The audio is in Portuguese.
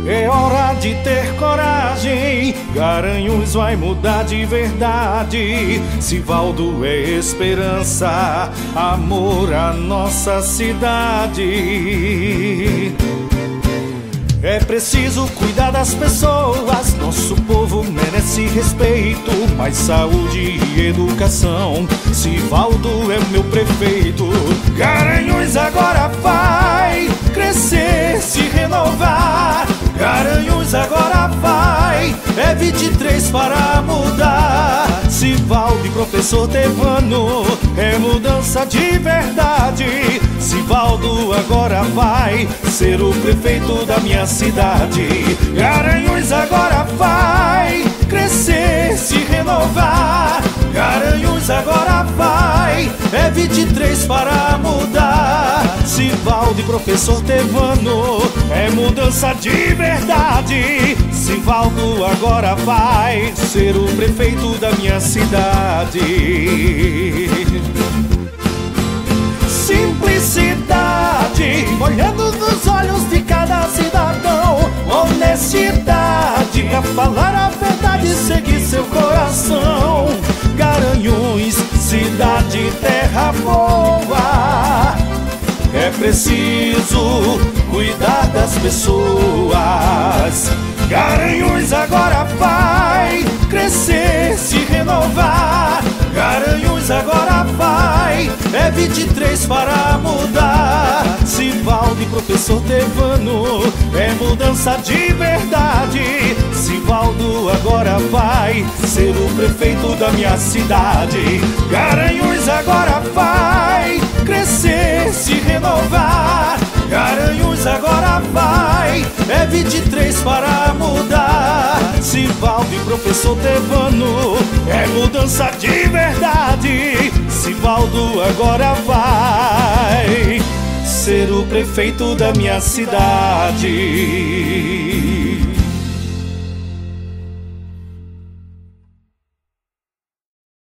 É hora de ter coragem, Garanhuns vai mudar de verdade. Civaldo é esperança, amor à nossa cidade. É preciso cuidar das pessoas, nosso povo merece respeito, mais saúde e educação. Civaldo é meu prefeito. Garanhuns agora vai crescer, se renovar. Garanhuns agora vai, é 23 para mudar. Civaldo e professor Tevano, é mudança de verdade. Civaldo agora vai ser o prefeito da minha cidade. Garanhuns agora vai crescer, se renovar. Garanhuns agora vai, é 23 para mudar. Civaldo e professor Tevano, é mudança de verdade. Civaldo agora vai ser o prefeito da minha cidade. Simplicidade, olhando nos olhos de cada cidadão. Honestidade, pra falar a verdade e seguir seu coração. Garanhuns, cidade, terra boa. É preciso cuidar das pessoas. Garanhuns agora vai crescer, se renovar. Garanhuns agora vai, é 23 para mudar. Civaldo e professor Tevano, é mudança de verdade. Civaldo agora vai ser o prefeito da minha cidade. Garanhuns agora vai crescer, se renovar. Garanhuns agora vai, é 23 para mudar. Civaldo e professor Tevano, é mudança de verdade. Civaldo agora vai ser o prefeito da minha cidade.